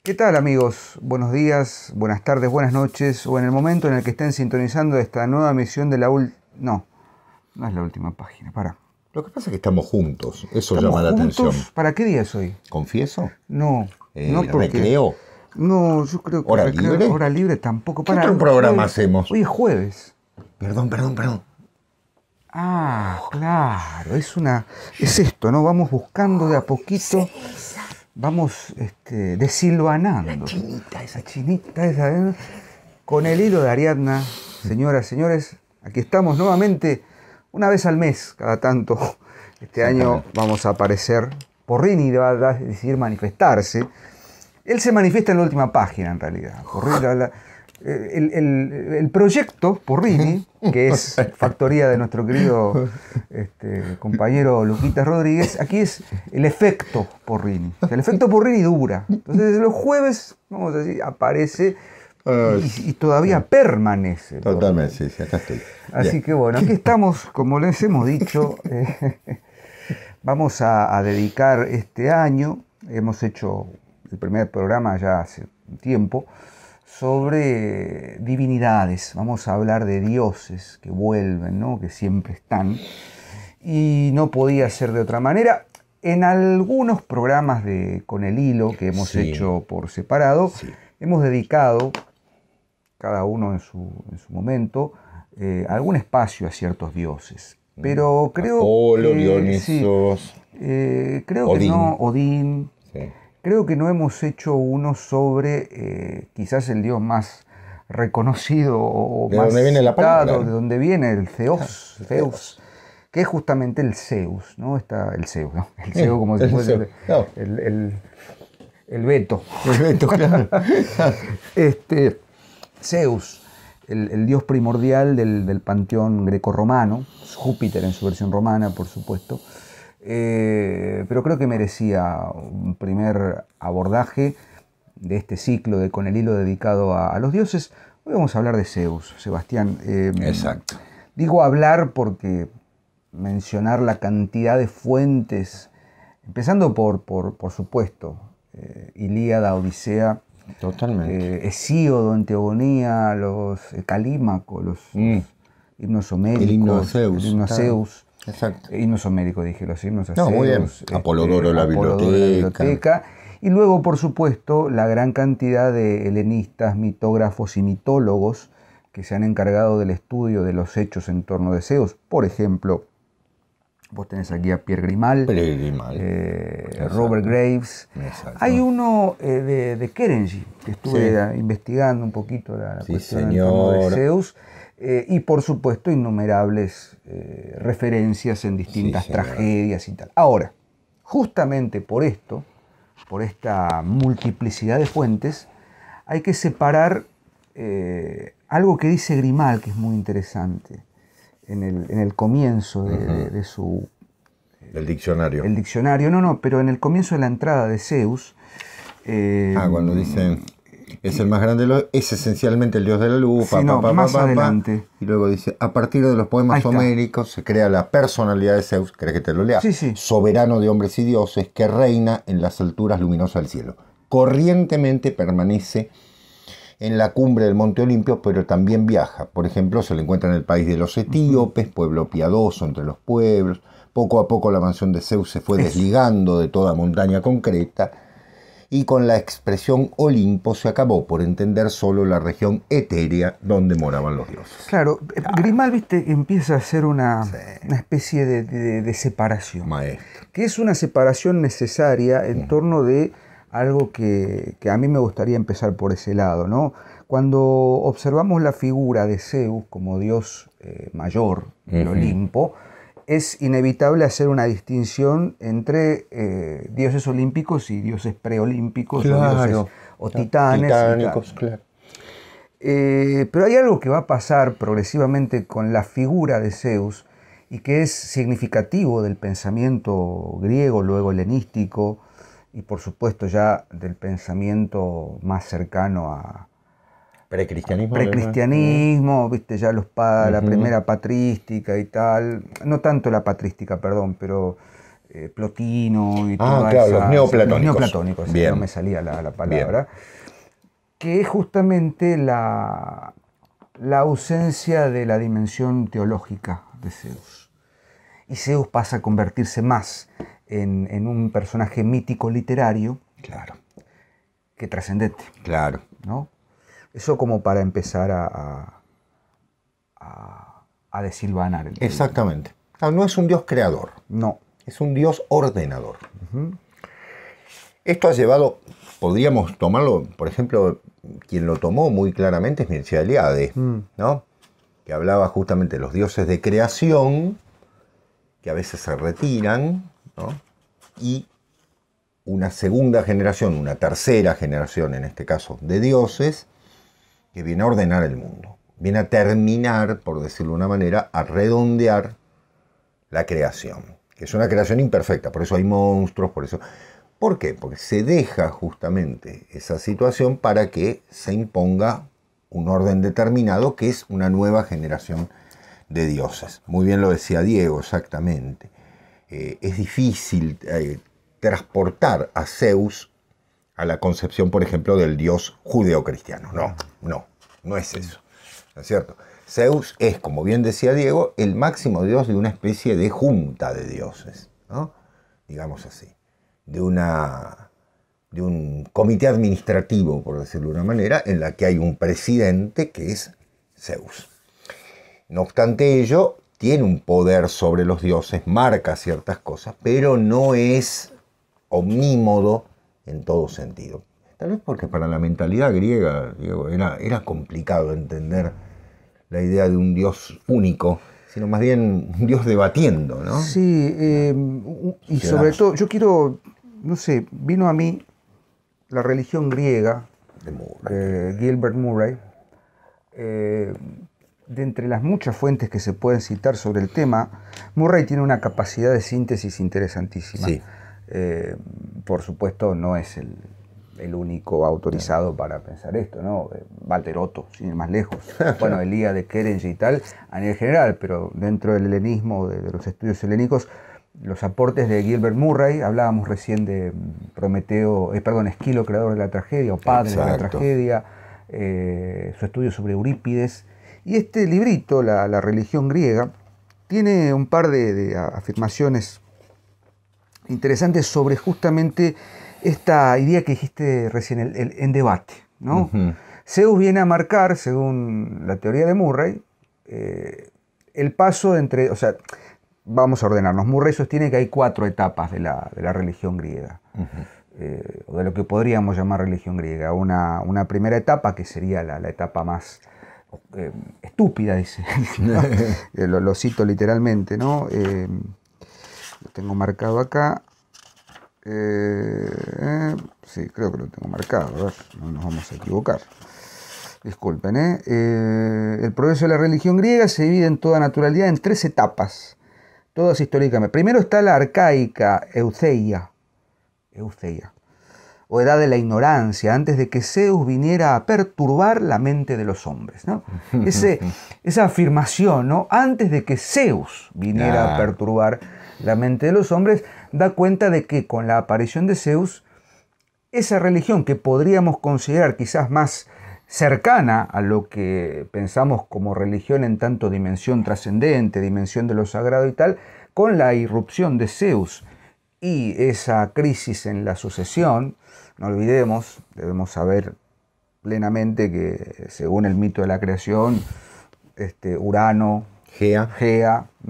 ¿Qué tal, amigos? Buenos días, buenas tardes, buenas noches, o en el momento en el que estén sintonizando esta nueva emisión de la No, no es la última página, para. Lo que pasa es que estamos juntos, eso ¿Estamos llama la juntos? atención. ¿Para qué día es hoy? ¿Confieso? No, no porque... ¿Recreo? No, yo creo que ¿Hora libre? hora libre tampoco. ¿Qué otro programa jueves. hacemos? Hoy es jueves. Perdón. Ah, claro, es esto, ¿no? Vamos buscando de a poquito, vamos desilvanando. Esa Chinita esa, ¿eh? Con el hilo de Ariadna, señoras, señores, aquí estamos nuevamente, una vez al mes, cada tanto. Este año vamos a aparecer. Porrini va a decidir manifestarse. Él se manifiesta en la última página, en realidad. Porrini, el proyecto Porrini, que es factoría de nuestro querido compañero Luquitas Rodríguez, aquí es el efecto Porrini. O sea, el efecto Porrini dura. Entonces, los jueves, vamos a decir, aparece y todavía permanece. Totalmente, sí, acá estoy. Así Bien. que bueno, aquí estamos, como les hemos dicho, vamos a dedicar este año, hemos hecho el primer programa ya hace un tiempo, sobre divinidades. Vamos a hablar de dioses que vuelven, ¿no? Que siempre están. Y no podía ser de otra manera. En algunos programas Con el Hilo que hemos hecho por separado, hemos dedicado, cada uno en su momento, algún espacio a ciertos dioses. Pero creo Apolo, que... Dionisos, creo Odín. que no, Odín. Sí. Creo que no hemos hecho uno sobre quizás el dios más reconocido o ¿De más dónde viene la citado, palabra? de donde viene el Zeus, que es justamente el Zeus, ¿no? El Zeus, ¿no? El Zeus como si fuese el Beto. El Beto, claro. Zeus, el dios primordial del panteón grecorromano, Júpiter en su versión romana, por supuesto. Pero creo que merecía un primer abordaje de este ciclo de Con el Hilo dedicado a los dioses. Hoy vamos a hablar de Zeus, Sebastián. Exacto. Digo hablar porque mencionar la cantidad de fuentes, empezando por supuesto, Ilíada, Odisea, Totalmente. Hesíodo, Anteogonía, los Calímaco, los himnos homéricos, El himno a Zeus. el himno a Zeus. Exacto. Himnos homéricos, dije, los himnos a No, Zeus. muy bien. Apolodoro, la biblioteca. Y luego, por supuesto, la gran cantidad de helenistas, mitógrafos y mitólogos que se han encargado del estudio de los hechos en torno de Zeus. Por ejemplo, vos tenés aquí a Pierre Grimal, Robert Graves. Exacto. Hay uno de Kerenji, que estuve investigando un poquito la cuestión en torno de Zeus. Y por supuesto innumerables referencias en distintas tragedias y tal. Ahora, justamente por esto, por esta multiplicidad de fuentes, hay que separar algo que dice Grimal, que es muy interesante, en el comienzo de su... Del diccionario. El diccionario, pero en el comienzo de la entrada de Zeus... cuando dicen... Es el más grande, es esencialmente el dios de la luz, más adelante. Y luego dice, a partir de los poemas homéricos se crea la personalidad de Zeus, ¿querés que te lo lea? Sí. Soberano de hombres y dioses, que reina en las alturas luminosas del cielo. Corrientemente permanece en la cumbre del Monte Olimpio, pero también viaja. Por ejemplo, se le encuentra en el país de los etíopes, pueblo piadoso entre los pueblos. Poco a poco la mansión de Zeus se fue desligando de toda montaña concreta, y con la expresión Olimpo se acabó por entender solo la región etérea donde moraban los dioses. Claro, Grimal, viste, empieza a hacer una especie de separación. Maestro. Que es una separación necesaria en torno de algo que a mí me gustaría empezar por ese lado, ¿no? Cuando observamos la figura de Zeus como dios mayor del Olimpo, es inevitable hacer una distinción entre dioses olímpicos y dioses preolímpicos, o titanes. Titánicos, claro. Pero hay algo que va a pasar progresivamente con la figura de Zeus y que es significativo del pensamiento griego, luego helenístico, y por supuesto ya del pensamiento más cercano a precristianismo, viste, ya la primera patrística y tal, no tanto la patrística, perdón, pero Plotino y toda claro, los neoplatónicos. Los neoplatónicos, bien. No me salía la palabra. Bien. Que es justamente la ausencia de la dimensión teológica de Zeus. Y Zeus pasa a convertirse más en un personaje mítico literario, claro, que trascendente. Claro. ¿No? Eso como para empezar a desilvanar. Exactamente. No es un Dios creador. No. Es un Dios ordenador. Esto ha llevado, podríamos tomarlo, por ejemplo, quien lo tomó muy claramente es Mircea Eliade, ¿no? Que hablaba justamente de los dioses de creación, que a veces se retiran, ¿no? Y una segunda generación, una tercera generación en este caso, de dioses, que viene a ordenar el mundo. Viene a terminar, por decirlo de una manera, a redondear la creación. Que es una creación imperfecta, por eso hay monstruos, por eso... ¿Por qué? Porque se deja justamente esa situación para que se imponga un orden determinado, que es una nueva generación de dioses. Muy bien lo decía Diego, exactamente. Es difícil transportar a Zeus a la concepción, por ejemplo, del dios judeocristiano. No es eso, ¿no es cierto? Zeus es, como bien decía Diego, el máximo dios de una especie de junta de dioses, ¿no? Digamos así. De un comité administrativo, por decirlo de una manera, en la que hay un presidente que es Zeus. No obstante ello, tiene un poder sobre los dioses, marca ciertas cosas, pero no es omnímodo en todo sentido. Tal vez porque para la mentalidad griega, Diego, era complicado entender la idea de un dios único, sino más bien un dios debatiendo, ¿no? Sí, y sobre todo, yo quiero... No sé, vino a mí la religión griega de Gilbert Murray. De entre las muchas fuentes que se pueden citar sobre el tema, Murray tiene una capacidad de síntesis interesantísima. Sí. Por supuesto, no es el único autorizado para pensar esto, ¿no? Walter Otto, sin ir más lejos. Bueno, Elías de Kerenge y tal, a nivel general, pero dentro del helenismo, de los estudios helénicos, los aportes de Gilbert Murray, hablábamos recién de Esquilo, creador de la tragedia, o padre de la tragedia, su estudio sobre Eurípides. Y este librito, La religión griega, tiene un par de afirmaciones interesantes sobre justamente esta idea que dijiste recién, en debate, ¿no? Zeus viene a marcar, según la teoría de Murray, el paso entre... O sea, vamos a ordenarnos. Murray sostiene que hay 4 etapas de la religión griega, o de lo que podríamos llamar religión griega. Una primera etapa, que sería la etapa más estúpida, dice, ¿no? Lo cito literalmente, ¿no? Lo tengo marcado acá. Sí, creo que lo tengo marcado, a ver, no nos vamos a equivocar. Disculpen, el progreso de la religión griega se divide en toda naturalidad en 3 etapas. Todas históricamente. Primero está la arcaica Eutheia, o edad de la ignorancia, antes de que Zeus viniera a perturbar la mente de los hombres, ¿no? Esa afirmación, ¿no? Antes de que Zeus viniera a perturbar la mente de los hombres, da cuenta de que con la aparición de Zeus, esa religión que podríamos considerar quizás más cercana a lo que pensamos como religión en tanto dimensión trascendente, dimensión de lo sagrado y tal, con la irrupción de Zeus y esa crisis en la sucesión, no olvidemos, debemos saber plenamente que según el mito de la creación, Urano, Gea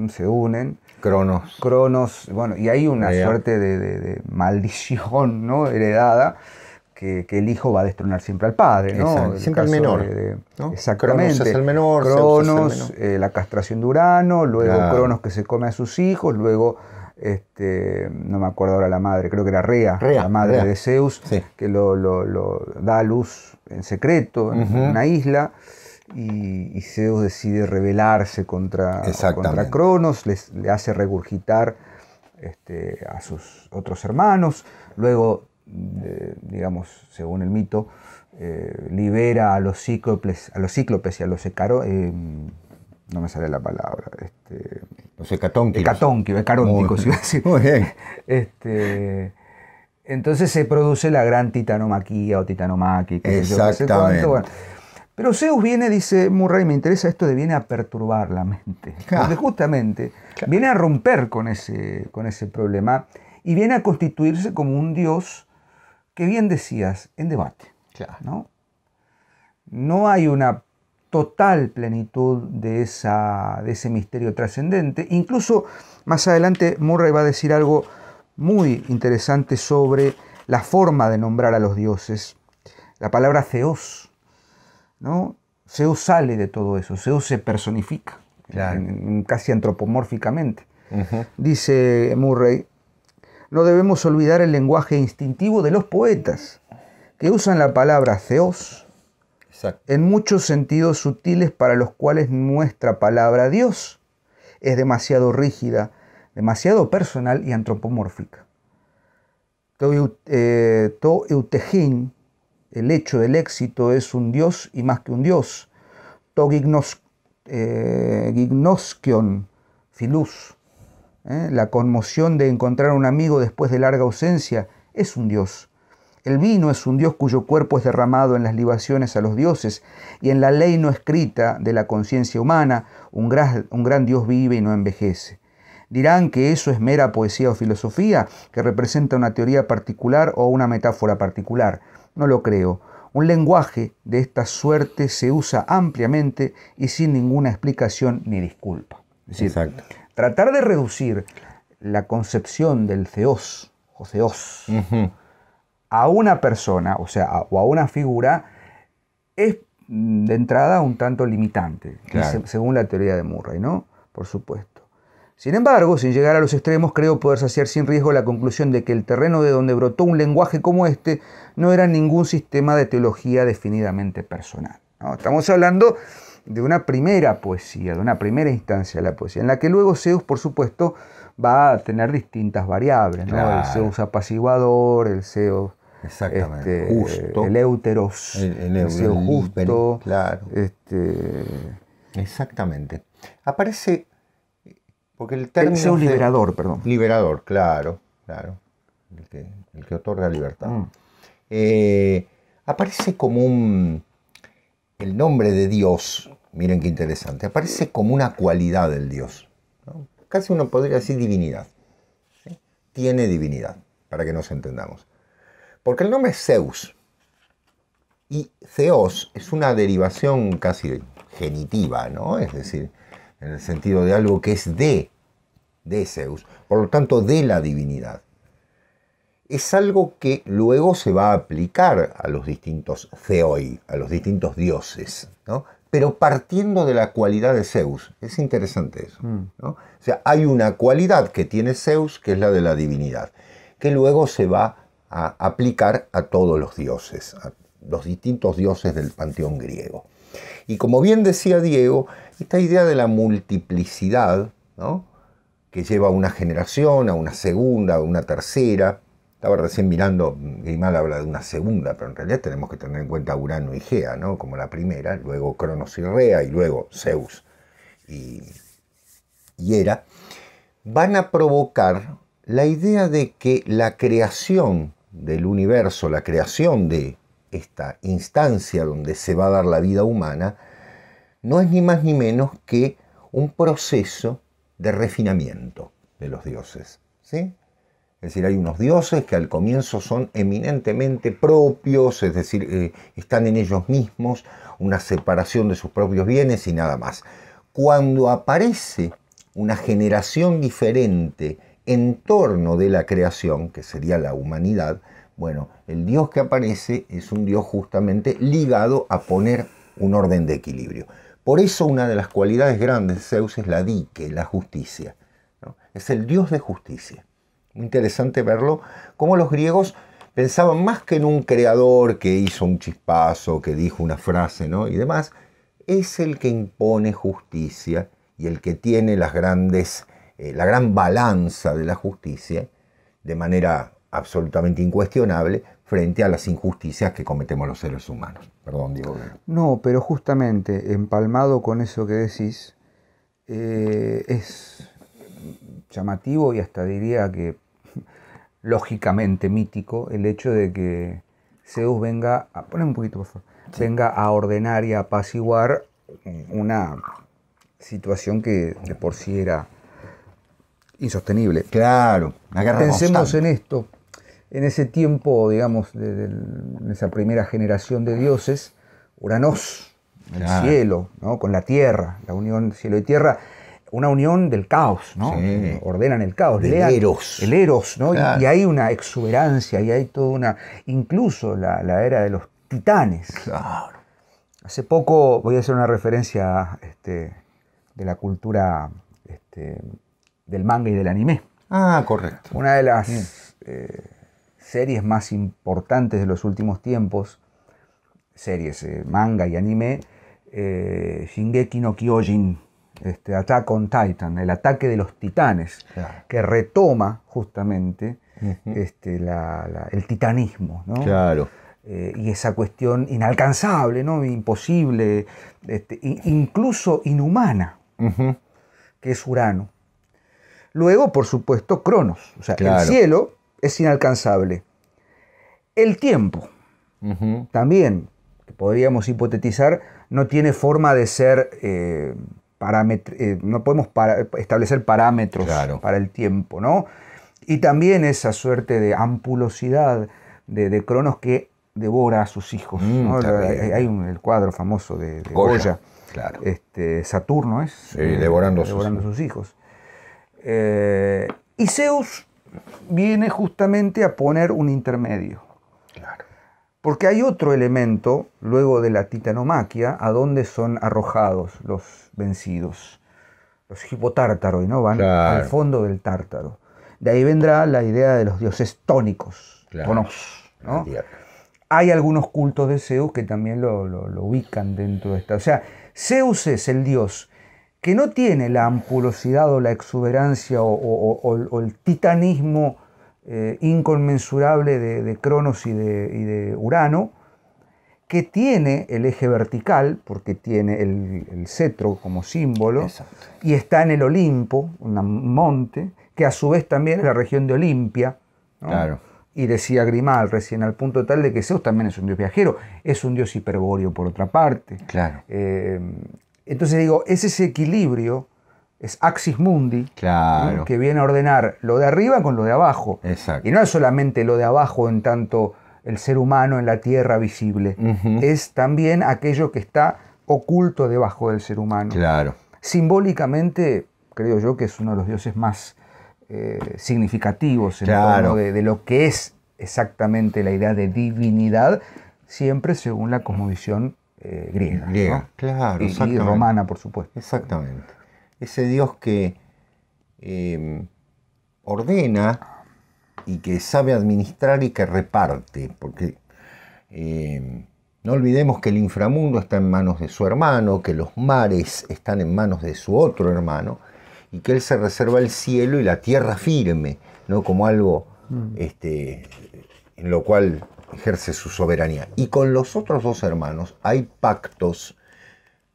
se unen. Cronos, bueno, y hay una suerte de maldición, ¿no? Heredada, que el hijo va a destronar siempre al padre, ¿no? Siempre el menor. ¿no? Exactamente. Cronos es el menor. Cronos, la castración de Urano, luego Cronos que se come a sus hijos, luego, no me acuerdo ahora la madre, creo que era Rea, la madre de Zeus, que lo da a luz en secreto en una isla, y Zeus decide rebelarse contra Cronos, le hace regurgitar a sus otros hermanos, luego, digamos, según el mito, libera a los cíclopes y a los no me sale la palabra. Los hecatónquicos. Hecarónticos, iba a decir. Muy bien. Entonces se produce la gran titanomaquía o titanomaqui. Exactamente. Bueno. Pero Zeus viene, dice Murray, me interesa esto de viene a perturbar la mente. Porque justamente viene a romper con ese problema y viene a constituirse como un dios que, bien decías, en debate. Claro. No hay una total plenitud de ese misterio trascendente. Incluso más adelante Murray va a decir algo muy interesante sobre la forma de nombrar a los dioses. La palabra Theos, ¿no? Zeus sale de todo eso, Zeus se personifica, claro, casi antropomórficamente. Dice Murray, no debemos olvidar el lenguaje instintivo de los poetas, que usan la palabra Theos en muchos sentidos sutiles para los cuales nuestra palabra Dios es demasiado rígida, demasiado personal y antropomórfica. To eutejin, el hecho del éxito, es un dios y más que un dios. To gignoskion, filus, la conmoción de encontrar a un amigo después de larga ausencia, es un dios. El vino es un dios cuyo cuerpo es derramado en las libaciones a los dioses, y en la ley no escrita de la conciencia humana, un gran dios vive y no envejece. Dirán que eso es mera poesía o filosofía, que representa una teoría particular o una metáfora particular. No lo creo. Un lenguaje de esta suerte se usa ampliamente y sin ninguna explicación ni disculpa. Es decir, tratar de reducir la concepción del Theos o Theos a una persona, o sea, o a una figura, es de entrada un tanto limitante, según la teoría de Murray, ¿no? Por supuesto. Sin embargo, sin llegar a los extremos, creo poder saciar sin riesgo la conclusión de que el terreno de donde brotó un lenguaje como este no era ningún sistema de teología definidamente personal, ¿no? Estamos hablando de una primera poesía, de una primera instancia de la poesía, en la que luego Zeus, por supuesto, va a tener distintas variables, ¿no? El Zeus apaciguador, el Zeus justo, el Éuteros, el Zeus justo. Claro. Exactamente. Aparece... Porque el término es un liberador, perdón. Liberador, claro. El que otorga libertad. Aparece como el nombre de Dios, miren qué interesante, aparece como una cualidad del Dios, ¿no? Casi uno podría decir divinidad, ¿sí? Tiene divinidad, para que nos entendamos. Porque el nombre es Zeus. Y Theos es una derivación casi genitiva, ¿no? Es decir, en el sentido de algo que es de Zeus, por lo tanto de la divinidad. Es algo que luego se va a aplicar a los distintos theoi, a los distintos dioses, ¿no? Pero partiendo de la cualidad de Zeus. Es interesante eso, ¿no? O sea, hay una cualidad que tiene Zeus, que es la de la divinidad, que luego se va a aplicar a todos los dioses, a los distintos dioses del panteón griego. Y como bien decía Diego, esta idea de la multiplicidad, ¿no? Que lleva a una generación, a una segunda, a una tercera. Estaba recién mirando, Grimal habla de una segunda, pero en realidad tenemos que tener en cuenta Urano y Gea, ¿no? Como la primera, luego Cronos y Rea, y luego Zeus y Hera, van a provocar la idea de que la creación del universo, la creación de esta instancia donde se va a dar la vida humana, no es ni más ni menos que un proceso de refinamiento de los dioses, ¿sí? Es decir, hay unos dioses que al comienzo son eminentemente propios, es decir, están en ellos mismos, una separación de sus propios bienes y nada más. Cuando aparece una generación diferente en torno de la creación, que sería la humanidad, bueno, el Dios que aparece es un Dios justamente ligado a poner un orden de equilibrio. Por eso una de las cualidades grandes de Zeus es la dique, la justicia, ¿no? Es el Dios de justicia. Muy interesante verlo, cómo los griegos pensaban más que en un creador que hizo un chispazo, que dijo una frase, ¿no? Y demás. Es el que impone justicia y el que tiene la gran balanza de la justicia de manera absolutamente incuestionable frente a las injusticias que cometemos los seres humanos. Perdón, Diego. No, pero justamente empalmado con eso que decís, es llamativo y hasta diría que lógicamente mítico el hecho de que Zeus venga, poneme un poquito por favor, sí, venga a ordenar y a apaciguar una situación que de por sí era insostenible. Claro, una guerra Pensemos constante. en esto, en ese tiempo, digamos, en esa primera generación de dioses, Uranos, el cielo, ¿no? Con la tierra, la unión cielo y tierra, una unión del caos, ¿no? Sí. Ordenan el caos. Del Eros. El Eros, ¿no? Claro. Y hay una exuberancia, y hay toda una, incluso la era de los titanes. Claro. Hace poco voy a hacer una referencia de la cultura del manga y del anime. Ah, correcto. Una de las series más importantes de los últimos tiempos, series manga y anime, Shingeki no Kyojin, Attack on Titan, el ataque de los titanes, Claro. que retoma justamente el titanismo, ¿no? Claro. Y esa cuestión inalcanzable, ¿no? Imposible, incluso inhumana, que es Urano. Luego, por supuesto, Cronos. O sea, Claro. el cielo es inalcanzable. El tiempo, también, que podríamos hipotetizar, no tiene forma de ser no podemos establecer parámetros, claro, para el tiempo, ¿no? Y también esa suerte de ampulosidad de Cronos que devora a sus hijos, ¿no? Hay el cuadro famoso de Goya, claro. Saturno es, sí, devorando a sus hijos. Y Zeus viene justamente a poner un intermedio. Claro. Porque hay otro elemento, luego de la titanomaquia, a donde son arrojados los vencidos. Los hipotártaros, ¿no? Van, claro, al fondo del tártaro. De ahí vendrá la idea de los dioses tónicos, claro, tonos, ¿no? Hay algunos cultos de Zeus que también lo ubican dentro de esta. O sea, Zeus es el dios que no tiene la ampulosidad o la exuberancia o el titanismo inconmensurable de Cronos y de Urano, que tiene el eje vertical, porque tiene el cetro como símbolo. Exacto. Y está en el Olimpo, un monte, que a su vez también es la región de Olimpia, ¿no? Claro. Y decía Grimal recién, al punto tal de que Zeus también es un dios viajero, es un dios hiperbóreo por otra parte. Claro. Entonces digo, es ese equilibrio, es Axis Mundi, claro, ¿no? Que viene a ordenar lo de arriba con lo de abajo. Exacto. Y no es solamente lo de abajo en tanto el ser humano en la tierra visible, es también aquello que está oculto debajo del ser humano. Claro. Simbólicamente, creo yo que es uno de los dioses más significativos en torno de lo que es exactamente la idea de divinidad, siempre según la cosmovisión griega, ¿no? Claro, y romana, por supuesto. Exactamente. Ese Dios que ordena y que sabe administrar y que reparte, porque no olvidemos que el inframundo está en manos de su hermano, que los mares están en manos de su otro hermano, y que él se reserva el cielo y la tierra firme, ¿no? Como algo en lo cual ejerce su soberanía. Y con los otros dos hermanos hay pactos,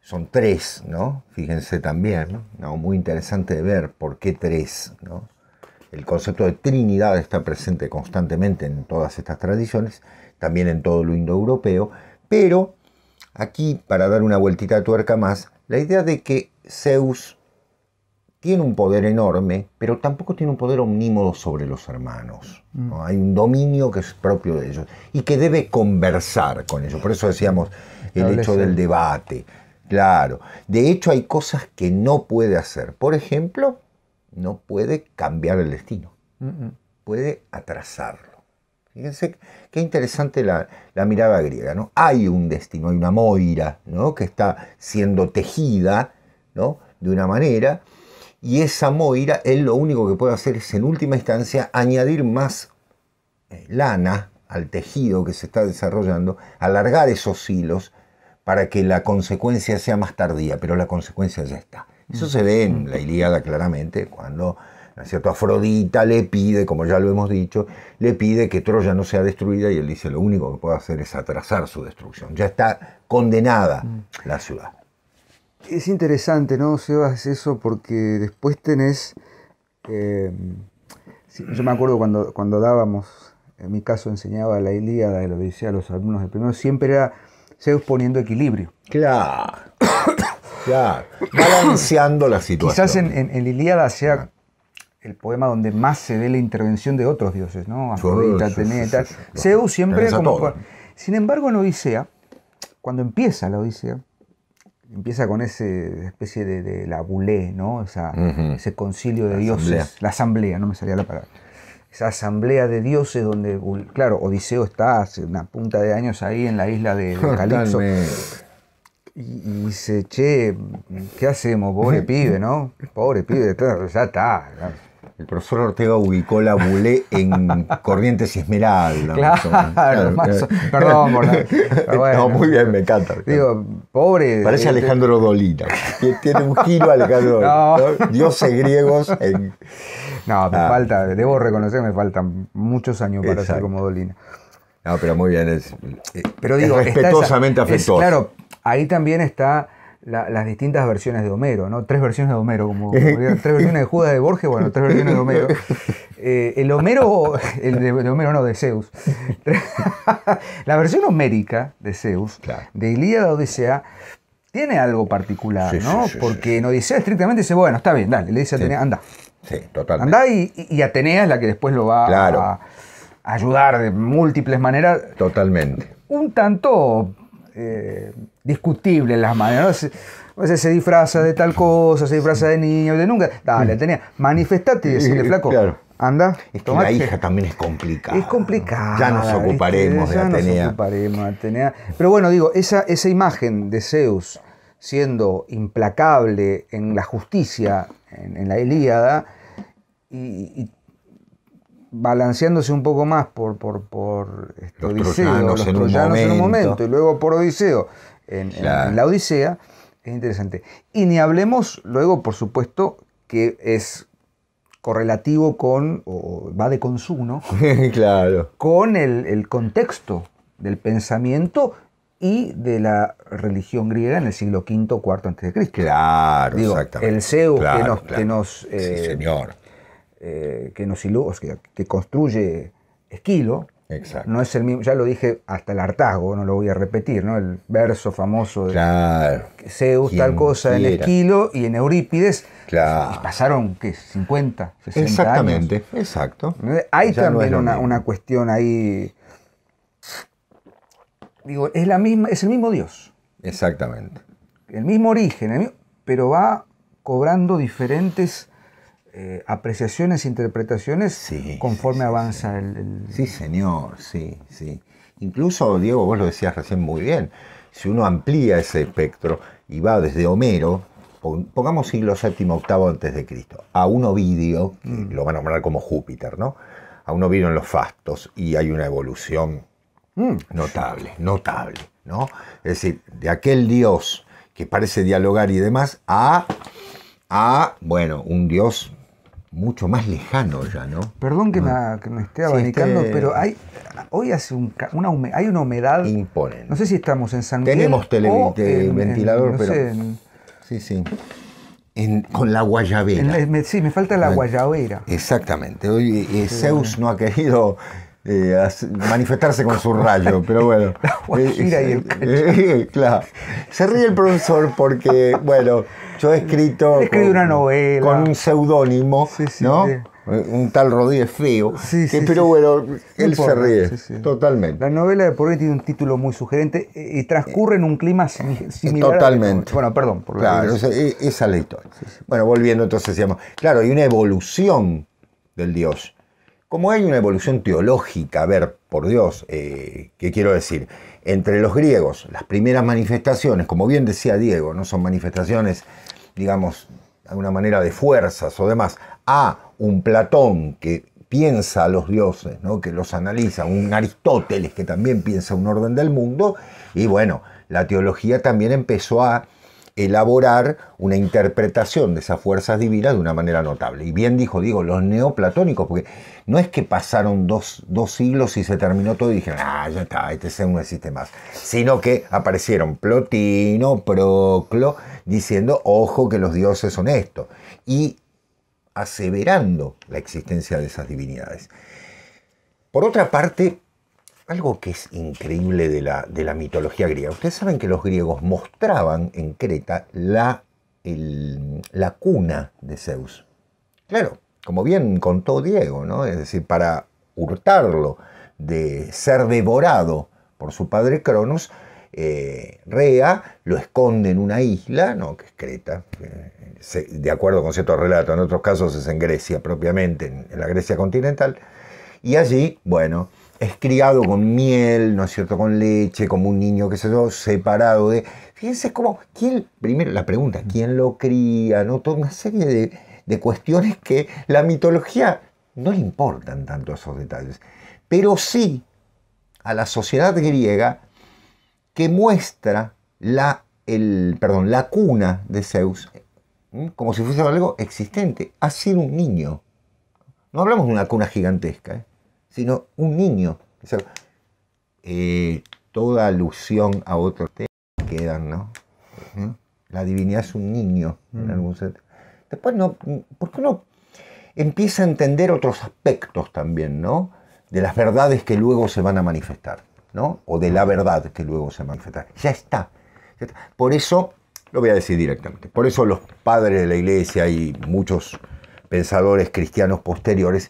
son tres, ¿no? Fíjense también, ¿no? Muy interesante de ver por qué tres, ¿no? El concepto de Trinidad está presente constantemente en todas estas tradiciones, también en todo lo indoeuropeo, pero aquí, para dar una vueltita de tuerca más, la idea de que Zeus tiene un poder enorme, pero tampoco tiene un poder omnímodo sobre los hermanos, ¿no? Hay un dominio que es propio de ellos y que debe conversar con ellos. Por eso decíamos el hecho del debate. Claro. De hecho, hay cosas que no puede hacer. Por ejemplo, no puede cambiar el destino. Puede atrasarlo. Fíjense qué interesante la mirada griega, ¿no? Hay un destino, hay una moira, ¿no? Que está siendo tejida, ¿no? De una manera. Y esa moira, él lo único que puede hacer es, en última instancia, añadir más lana al tejido que se está desarrollando, alargar esos hilos para que la consecuencia sea más tardía, pero la consecuencia ya está. Eso se ve en la Ilíada claramente, cuando, ¿no es cierto?, Afrodita le pide, como ya lo hemos dicho, le pide que Troya no sea destruida, y él dice, lo único que puede hacer es atrasar su destrucción. Ya está condenada la ciudad. Es interesante, ¿no, Sebas, eso? Porque después tenés... yo me acuerdo cuando dábamos, en mi caso enseñaba la Ilíada y la Odisea a los alumnos de primero, siempre era Zeus poniendo equilibrio. Claro, claro. Balanceando la situación. Quizás en la Ilíada sea el poema donde más se ve la intervención de otros dioses, ¿no? Afrodita, Atenea y tal. Zeus siempre como... Sin embargo, en la Odisea, cuando empieza la Odisea, empieza con esa especie de la bulé, ¿no? Ese concilio de dioses, la asamblea, no me salía la palabra. Esa asamblea de dioses donde, claro, Odiseo está hace una punta de años ahí en la isla de Calipso. Y dice, che, ¿qué hacemos? Pobre pibe, ¿no? Pobre pibe, ya está. El profesor Ortega ubicó la bulé en Corrientes y Esmeralda. Claro, perdón por la... Bueno, no, muy bien, me encanta. Digo, pobre... Parece Alejandro Dolina. Tiene un giro Alejandro Dolina. ¿No? Dioses griegos en... No, me falta, debo reconocer que me faltan muchos años para ser como Dolina. No, pero muy bien, pero digo, es respetuosamente afectuoso. Claro, ahí también está... las distintas versiones de Homero, ¿no? 3 versiones de Homero, como 3 versiones de Judas de Borges, bueno, 3 versiones de Homero. El Homero, de Homero no, de Zeus. La versión homérica de Zeus, claro, de Ilíada Odisea, tiene algo particular, ¿no? Porque en Odisea estrictamente dice, bueno, está bien, dale, le dice a Atenea, anda. Sí, totalmente. Anda y Atenea es la que después lo va a ayudar de múltiples maneras. Totalmente. Un tanto... discutible en las maneras, ¿no? Se disfraza de tal cosa, se disfraza de niño, de nunca. Dale, Atenea, manifestate y decirle, flaco, claro, anda. Es que la hija también es complicada. Es complicada. Ya nos ocuparemos de Atenea. Nos ocuparemos de Atenea. Pero bueno, digo, esa imagen de Zeus siendo implacable en la justicia, en la Ilíada, y balanceándose un poco más por Odiseo, los troyanos en un momento, y luego por Odiseo en la Odisea, es interesante. Y ni hablemos luego, por supuesto, que es correlativo con, o va de consumo, claro, con el contexto del pensamiento y de la religión griega en el siglo V, IV a.C. Claro, digo, exactamente. El Zeus claro, que nos sí, señor. Que construye Esquilo. Exacto. No es el mismo, ya lo dije hasta el hartazgo, no lo voy a repetir, ¿no? El verso famoso de claro, Zeus tal cosa en Esquilo y en Eurípides. Claro. Y pasaron, ¿qué? 50, 60 exactamente, años. Exacto. Hay ya también no es una cuestión ahí. Digo, es el mismo Dios. Exactamente. El mismo origen, pero va cobrando diferentes apreciaciones, interpretaciones, conforme avanza el... Sí, señor, sí. Incluso, Diego, vos lo decías recién muy bien, si uno amplía ese espectro y va desde Homero, pongamos siglo VII, VIII antes de Cristo, a un Ovidio, que lo van a nombrar como Júpiter, ¿no? A un Ovidio en los Fastos, y hay una evolución notable, ¿no? Es decir, de aquel Dios que parece dialogar y demás, a bueno, un Dios mucho más lejano ya, ¿no? Perdón que me esté abanicando, pero hoy hace hay una humedad. Imponente. No sé si estamos en San Miguel. Tenemos ventilador, no pero... sé, sí. Con la guayabera. Sí, me falta la guayabera. Exactamente. Hoy Zeus no ha querido manifestarse con su rayo, pero bueno. La guajira y el claro. Se ríe el profesor porque, bueno, yo he escrito una novela con un seudónimo, ¿no? Sí. Un tal Rodríguez Feo, pero bueno, él se ríe, totalmente. La novela de Poré tiene un título muy sugerente y transcurre en un clima similar. Totalmente. Bueno, perdón. Claro, esa es la historia. Bueno, volviendo entonces, decíamos, claro, hay una evolución del Dios. Como hay una evolución teológica, a ver, por Dios, ¿qué quiero decir? Entre los griegos, las primeras manifestaciones, como bien decía Diego, no son manifestaciones, digamos, de alguna manera de fuerzas o demás, a un Platón que piensa a los dioses, ¿no? Que los analiza, un Aristóteles que también piensa un orden del mundo, y bueno, la teología también empezó a elaborar una interpretación de esas fuerzas divinas de una manera notable. Y bien dijo, los neoplatónicos, porque no es que pasaron dos siglos y se terminó todo y dijeron, ya está, este Zeus no existe más, sino que aparecieron Plotino, Proclo, diciendo, ojo que los dioses son esto, y aseverando la existencia de esas divinidades. Por otra parte, algo que es increíble de la mitología griega. Ustedes saben que los griegos mostraban en Creta la cuna de Zeus. Claro, como bien contó Diego, ¿no? Es decir, para hurtarlo de ser devorado por su padre Cronos, Rea lo esconde en una isla, ¿no? Que es Creta, de acuerdo con cierto relato, en otros casos es en Grecia propiamente, en la Grecia continental, y allí, bueno, es criado con miel, ¿no es cierto?, con leche, como un niño, qué sé yo, separado de... Fíjense cómo, primero la pregunta, ¿quién lo cría? ¿No? Toda una serie de cuestiones que la mitología no le importan tanto esos detalles, pero sí a la sociedad griega que muestra la cuna de Zeus como si fuese algo existente. Ha sido un niño. No hablamos de una cuna gigantesca, sino un niño. O sea, toda alusión a otros temas quedan, ¿no? La divinidad es un niño, en algún sentido. Después, ¿por qué no empieza a entender otros aspectos también, ¿no? De las verdades que luego se van a manifestar, ¿no? O de la verdad que luego se va a manifestar. Ya está. Por eso, lo voy a decir directamente, por eso los padres de la iglesia y muchos pensadores cristianos posteriores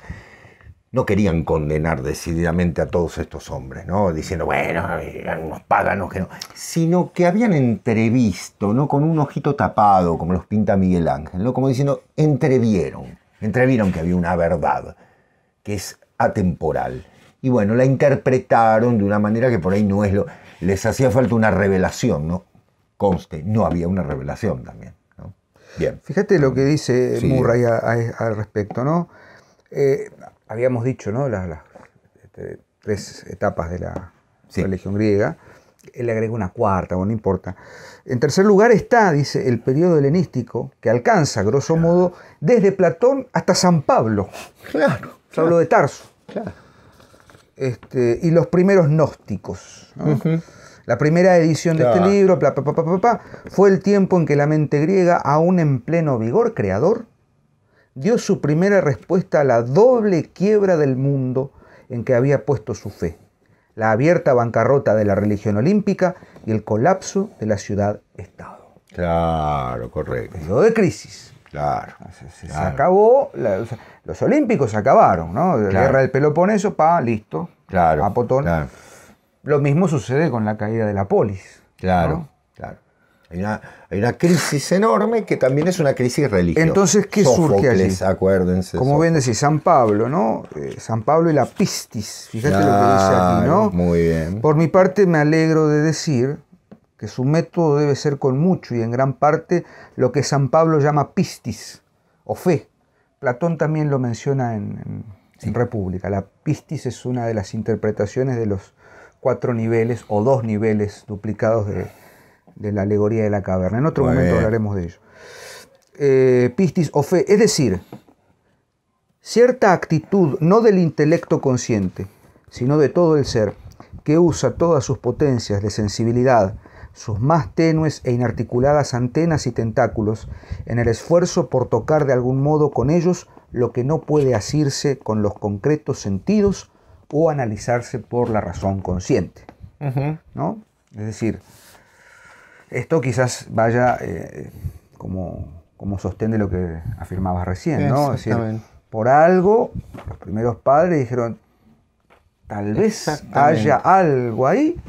no querían condenar decididamente a todos estos hombres, ¿no? Diciendo, bueno, eran unos páganos que no, sino que habían entrevisto, ¿no? Con un ojito tapado, como los pinta Miguel Ángel, ¿no? Como diciendo, entrevieron que había una verdad que es atemporal. Y bueno, la interpretaron de una manera que por ahí no es les hacía falta una revelación, ¿no? Conste, no había una revelación también, ¿no? Bien. Fíjate lo que dice Sí, Murray al respecto, ¿no? Habíamos dicho, ¿no? Las 3 etapas de la religión griega. Él le agrega una cuarta, bueno, no importa. En tercer lugar está, dice, el periodo helenístico, que alcanza, grosso modo, desde Platón hasta San Pablo. Claro. Pablo de Tarso. Claro. Y los primeros gnósticos, ¿no? La primera edición de este libro, fue el tiempo en que la mente griega, aún en pleno vigor creador, dio su primera respuesta a la doble quiebra del mundo en que había puesto su fe: la abierta bancarrota de la religión olímpica y el colapso de la ciudad-estado. Claro, correcto. Periodo de crisis. Claro. Se acabó, los olímpicos se acabaron, ¿no? La guerra del Peloponeso, listo. Claro. Apotón. Claro. Lo mismo sucede con la caída de la polis. Claro, ¿no? Claro. Hay una crisis enorme que también es una crisis religiosa. Entonces, ¿qué surge allí? Acuérdense. Como bien decís, San Pablo, ¿no? San Pablo y la pistis. Fíjate lo que dice aquí, ¿no? Muy bien. Por mi parte, me alegro de decir que su método debe ser con mucho y en gran parte lo que San Pablo llama pistis, o fe. Platón también lo menciona en República. La pistis es una de las interpretaciones de los 4 niveles o 2 niveles duplicados de la alegoría de la caverna. En otro momento hablaremos de ello. Pistis o fe, es decir, cierta actitud no del intelecto consciente, sino de todo el ser, que usa todas sus potencias de sensibilidad, sus más tenues e inarticuladas antenas y tentáculos, en el esfuerzo por tocar de algún modo con ellos lo que no puede asirse con los concretos sentidos o analizarse por la razón consciente. ¿No? Es decir, esto quizás vaya como sostén de lo que afirmabas recién, ¿no? Es decir, por algo, los primeros padres dijeron, tal vez haya algo ahí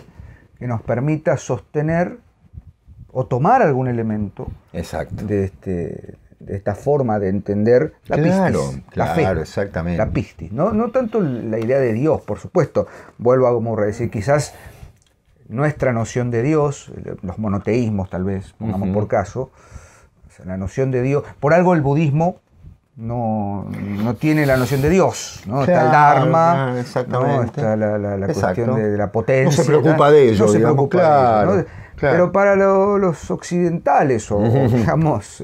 que nos permita sostener o tomar algún elemento de esta forma de entender la pistis, la fe, exactamente. La pistis. No tanto la idea de Dios, por supuesto. Vuelvo a decir, quizás nuestra noción de Dios, los monoteísmos tal vez, pongamos por caso, o sea, la noción de Dios, por algo el budismo no tiene la noción de Dios, ¿no? Está el Dharma, ¿no? Está la cuestión de la potencia. No se preocupa de ello, de ello, ¿no? Pero para los occidentales, o digamos,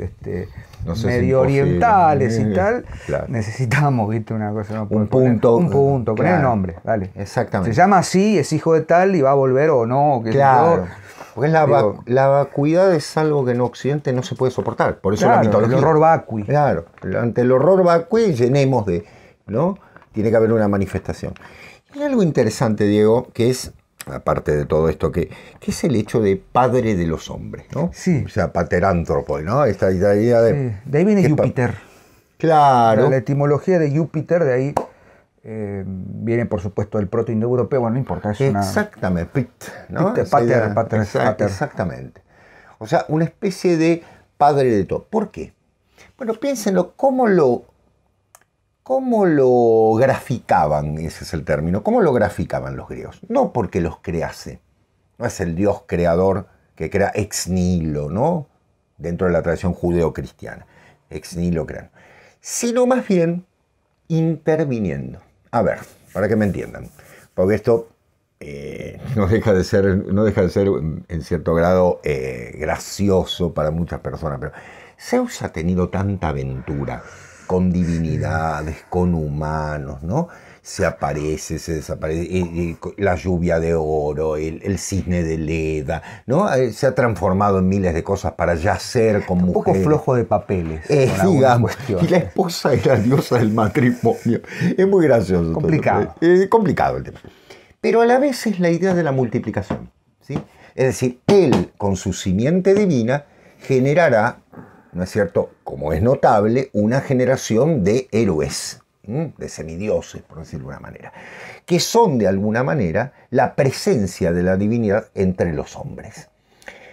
no sé medio si orientales y tal, claro. Necesitamos, ¿viste? Una cosa, ¿no? Un punto. Un punto, poner el Claro. nombre, dale. Exactamente. Se llama así, es hijo de tal y va a volver o no. Que Claro. Porque la vacuidad es algo que en Occidente no se puede soportar. Por eso la claro, mitología. el horror vacui. Claro. Ante el horror vacui llenemos de, ¿no? Tiene que haber una manifestación. Y hay algo interesante, Diego, que es, aparte de todo esto, que es el hecho de padre de los hombres, ¿no? Sí. O sea, paterántropo, ¿no? Esta idea de... Sí, de ahí viene Júpiter. Claro. La etimología de Júpiter, de ahí viene, por supuesto, del protoindoeuropeo, bueno, no importa, es una... Exactamente, Pit, ¿no? Pater. Exactamente. O sea, una especie de padre de todo. ¿Por qué? Bueno, piénsenlo, ¿cómo lo graficaban? Ese es el término. ¿Cómo lo graficaban los griegos? No porque los crease. No es el Dios creador que crea ex nihilo, ¿no? Dentro de la tradición judeo-cristiana. Ex nihilo crean. Sino más bien interviniendo. A ver, para que me entiendan. Porque esto no deja de ser en cierto grado gracioso para muchas personas. Pero Zeus ha tenido tanta aventura con divinidades, con humanos, ¿no? Se aparece, se desaparece, la lluvia de oro, el cisne de Leda, ¿no? Se ha transformado en miles de cosas para yacer con mujeres. Un poco flojo de papeles. Digamos, y la esposa es la diosa del matrimonio. Es muy gracioso. Complicado. Complicado el tema. Pero a la vez es la idea de la multiplicación, ¿sí? Es decir, él, con su simiente divina, generará, ¿no es cierto?, como es notable, una generación de héroes, de semidioses, por decirlo de una manera, que son de alguna manera la presencia de la divinidad entre los hombres.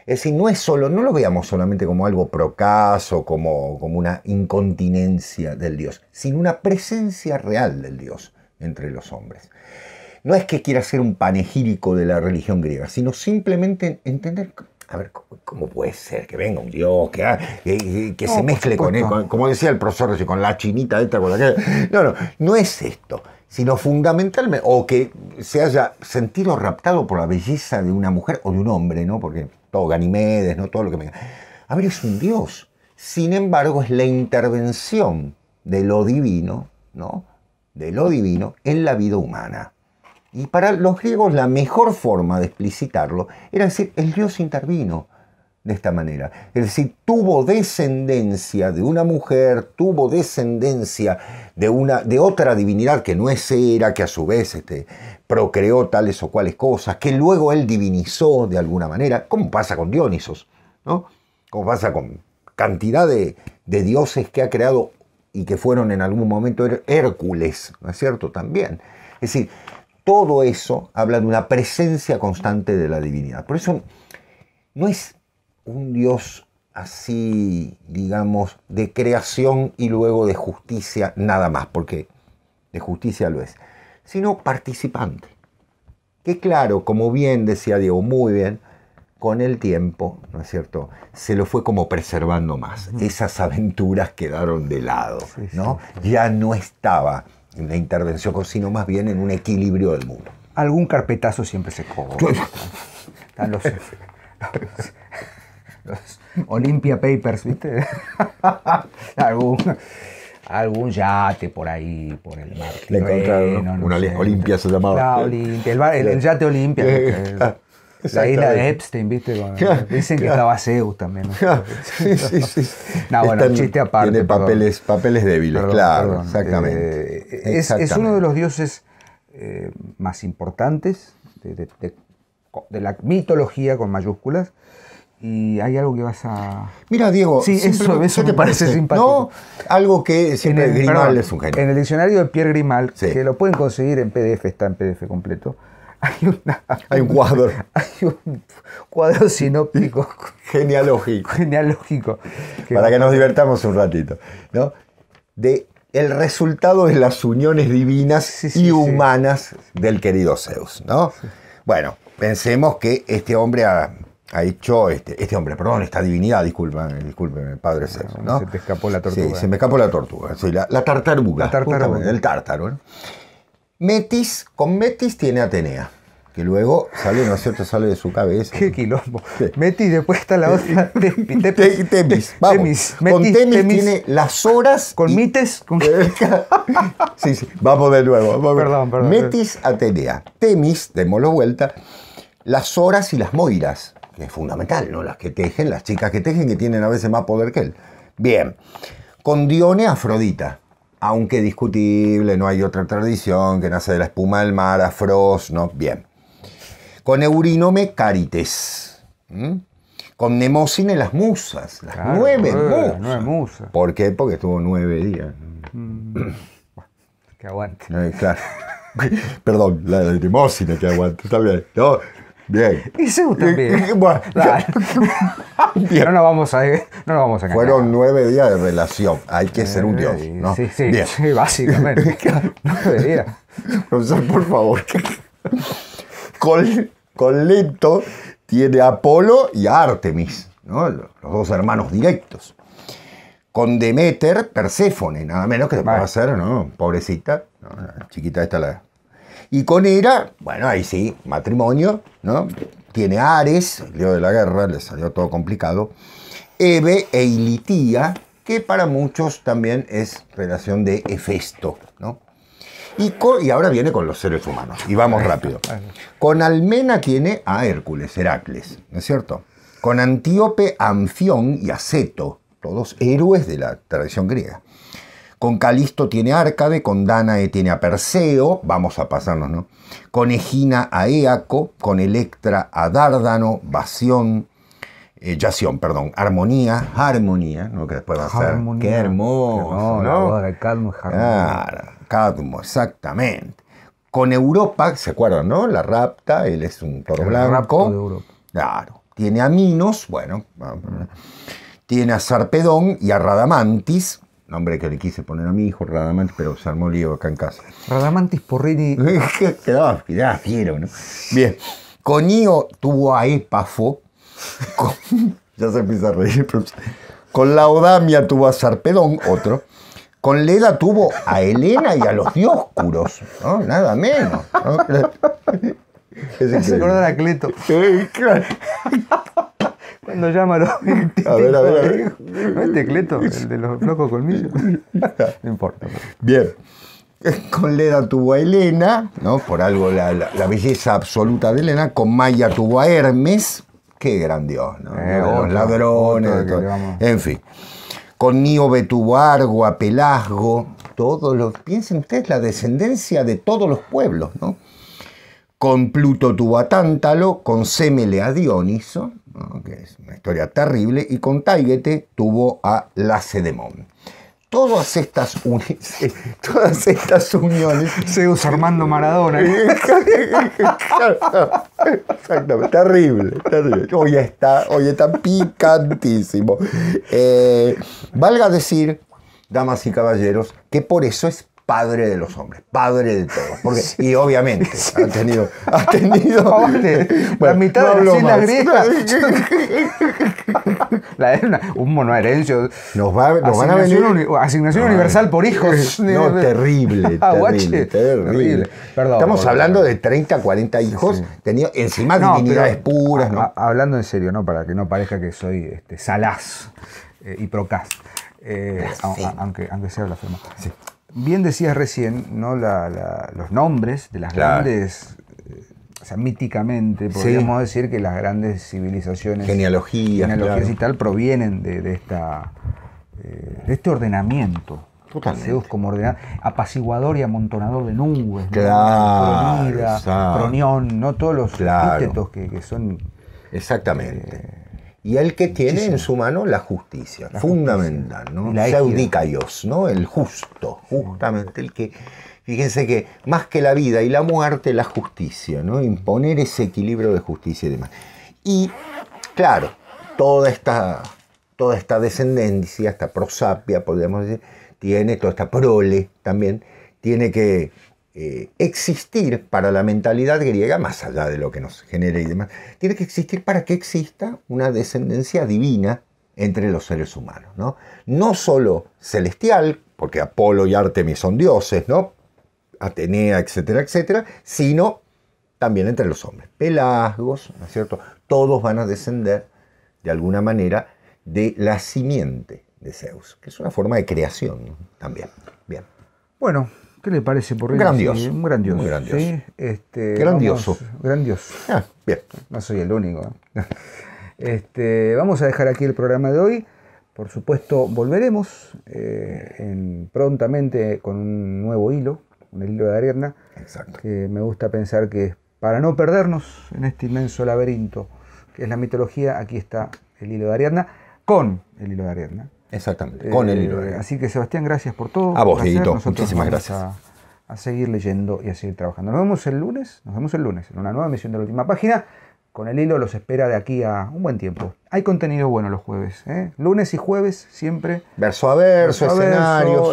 Es decir, no lo veamos solamente como algo procaso, como una incontinencia del Dios, sino una presencia real del Dios entre los hombres. No es que quiera ser un panegírico de la religión griega, sino simplemente entender, a ver, ¿cómo puede ser que venga un Dios, que se mezcle con él, como decía el profesor, con la chinita esta, con la que... No es esto, sino fundamentalmente, o que se haya sentido raptado por la belleza de una mujer o de un hombre, ¿no? Porque todo Ganimedes, ¿no? Todo lo que me... A ver, es un Dios. Sin embargo, es la intervención de lo divino, ¿no? De lo divino en la vida humana. Y para los griegos la mejor forma de explicitarlo era decir, el Dios intervino de esta manera. Es decir, tuvo descendencia de una mujer, tuvo descendencia de otra divinidad que no es Hera, que a su vez procreó tales o cuales cosas, que luego él divinizó de alguna manera, como pasa con Dionisos, ¿no? Como pasa con cantidad de dioses que ha creado y que fueron en algún momento Hércules, ¿no es cierto? También. Es decir, todo eso habla de una presencia constante de la divinidad. Por eso no es un Dios así, digamos, de creación y luego de justicia nada más, porque de justicia lo es, sino participante. Que claro, como bien decía Diego, muy bien, con el tiempo, ¿no es cierto?, se lo fue como preservando más. Esas aventuras quedaron de lado, ¿no? Ya no estaba en la intervención, sino más bien en un equilibrio del mundo. Algún carpetazo siempre se cobra. Están los Olympia Papers, ¿viste? algún yate por ahí, por el mar. Le encontraron una Olimpia se llamaba. La Olimpia, el yate Olimpia. La isla de Epstein, ¿viste? Dicen que estaba Zeus también. ¿No? Sí. No, bueno, chiste aparte. Tiene papeles débiles, claro, exactamente. Es uno de los dioses más importantes de la mitología con mayúsculas. Y hay algo que vas a... Mira, Diego, sí, eso ¿qué me parece simpático. ¿No? Algo que siempre Grimal es un genio. En el diccionario de Pierre Grimal, que lo pueden conseguir en PDF, está en PDF completo, hay un cuadro. Hay un cuadro sinóptico. Genealógico. Para que nos divertamos un ratito, ¿no? De el resultado de las uniones divinas y humanas del querido Zeus, ¿no? Sí. Bueno, pensemos que este hombre ha hecho, esta divinidad, discúlpeme, padre Zeus, ¿no? Se te escapó la tortuga. Sí, se me escapó la tortuga, sí, la tartaruga. La tartaruga. El tártaro, ¿no? Con Metis tiene Atenea, que luego sale, ¿no es cierto?, sale de su cabeza. Qué quilombo. Sí. Metis, después está la otra. Temis, vamos. Con Temis tiene las horas. Con Mites. Con... Sí, sí, vamos de nuevo. Perdón. Metis, Atenea. Temis, démoslo vuelta, las horas y las moiras, que es fundamental, ¿no? Las que tejen, las chicas que tejen, que tienen a veces más poder que él. Bien. Con Dione, Afrodita. Aunque discutible, no hay otra tradición que nace de la espuma del mar, Afros, ¿no? Bien. Con Eurínome, Cárites. Con Mnemósine, las musas. Las Claro, 9 musas. 9 musas. ¿Por qué? Porque estuvo 9 días. Que aguante. Claro. Perdón, la de Mnemósine que aguante. Está bien. No, bien. Y Zeus también. Bueno, bien. No nos vamos a engañar. Fueron 9 días de relación. Hay que ser un dios, ¿no? Sí, Bien. sí, básicamente. 9 días. Profesor, por favor. Con Leto tiene a Apolo y a Artemis, ¿no? Los dos hermanos directos. Con Deméter, Perséfone, nada menos que se puede hacer, ¿no? Pobrecita, ¿no? La chiquita esta la... Y con Hera, bueno, ahí sí, matrimonio, ¿no? Tiene a Ares, el dios de la guerra, le salió todo complicado. Hebe e Ilitía, que para muchos también es relación de Hefesto, ¿no? Y ahora viene con los seres humanos, y vamos rápido. Con Almena tiene a Hércules, Heracles, ¿no es cierto? Con Antíope, a Anfión y a Ceto, todos héroes de la tradición griega. Con Calisto tiene a Árcade, con Dánae tiene a Perseo, vamos a pasarnos, ¿no? Con Egina a Éaco, con Electra a Dárdano, Yación, armonía, ¿no? Que después va a ser. Armonía. Qué hermoso, No, la boda de Cadmo es armonía. Claro, Cadmo, exactamente. Con Europa, ¿se acuerdan, no? La rapta, él es un toro El blanco. rapto de Europa. Claro. Tiene a Minos, bueno, tiene a Sarpedón y a Radamantis, nombre que le quise poner a mi hijo, Radamantis, pero se armó lío acá en casa. Radamantis Porrini. Quedaba fiero, ¿no? Bien. Con Io tuvo a Épafo. Ya se empieza a reír. Pero... Con Laodamia tuvo a Sarpedón, otro. Con Leda tuvo a Helena y a los Dioscuros, ¿no? Nada menos, ¿no? Se acordó de Cleto. Claro. Cuando llama a los... A ver. ¿No es Cleto? El de los locos colmillos. No importa. Bien. Con Leda tuvo a Helena, ¿no? Por algo la belleza absoluta de Helena. Con Maya tuvo a Hermes. Qué gran dios, ¿no? Los ladrones. En fin. Con Níobe tuvo a Argo, a Pelasgo. Piensen ustedes la descendencia de todos los pueblos, ¿no? Con Pluto tuvo a Tántalo. Con Sémele a Dioniso, ¿no? Que es una historia terrible. Y con Táigete tuvo a Lacedemón. Todas estas uniones. Zeus Armando Maradona. Exactamente, terrible. Hoy está picantísimo. Valga decir, damas y caballeros, que por eso es padre de los hombres, padre de todos. Porque, y obviamente ha tenido la mitad de las islas griegas. Un monoherencio. Nos van a venir. Asignación universal por hijos. No, terrible. Perdón. Estamos hablando de 30, 40 hijos. Sí. Tenía encima divinidades puras, ¿no? Hablando en serio, ¿no? Para que no parezca que soy salaz y procaz. Aunque sea blasfemo. Sí. Bien decías recién, ¿no? Los nombres de las grandes, o sea, míticamente, podríamos decir que las grandes civilizaciones, genealogías y tal, provienen de este ordenamiento. Totalmente. Zeus como apaciguador y amontonador de nubes, claro, Cronida, Cronión, ¿no? Todos los epítetos que son... Exactamente. Y el que tiene en su mano la justicia, fundamental, ¿no? Seudikaios, ¿no? El justo, justamente el que, fíjense que más que la vida y la muerte, la justicia, ¿no? Imponer ese equilibrio de justicia y demás. Y, claro, toda esta descendencia, esta prosapia, podríamos decir, toda esta prole también, tiene que existir para la mentalidad griega, más allá de lo que nos genere y demás, tiene que existir para que exista una descendencia divina entre los seres humanos, ¿no? No solo celestial, porque Apolo y Artemis son dioses, ¿no? Atenea, etcétera, etcétera, sino también entre los hombres. Pelasgos, ¿no es cierto? Todos van a descender de alguna manera de la simiente de Zeus, que es una forma de creación, ¿no? También. Bien. Bueno, ¿qué le parece, Porrini? Grandioso. Sí, muy grandioso. Muy grandioso. ¿Sí? Grandioso. Grandioso. Bien. No soy el único. Vamos a dejar aquí el programa de hoy. Por supuesto, volveremos prontamente con un nuevo hilo, un hilo de Ariadna. Exacto. Que me gusta pensar que para no perdernos en este inmenso laberinto que es la mitología, aquí está el hilo de Ariadna, con el hilo de Ariadna. Exactamente, con el hilo de Ariadna. Así que, Sebastián, gracias por todo. A vos, Dieguito, Nosotros muchísimas vamos gracias. A seguir leyendo y a seguir trabajando. Nos vemos el lunes en una nueva emisión de La Última Página. Con el hilo los espera de aquí a un buen tiempo. Hay contenido bueno los jueves, ¿eh? Lunes y jueves siempre. Verso a verso,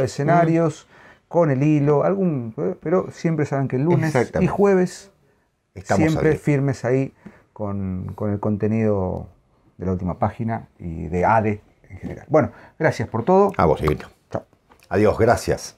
escenarios, con el hilo, pero siempre saben que el lunes y jueves estamos siempre ahí, firmes ahí con el contenido de La Última Página y de ADE en general. Bueno, gracias por todo. A vos, Dieguito. Chao. Adiós, gracias.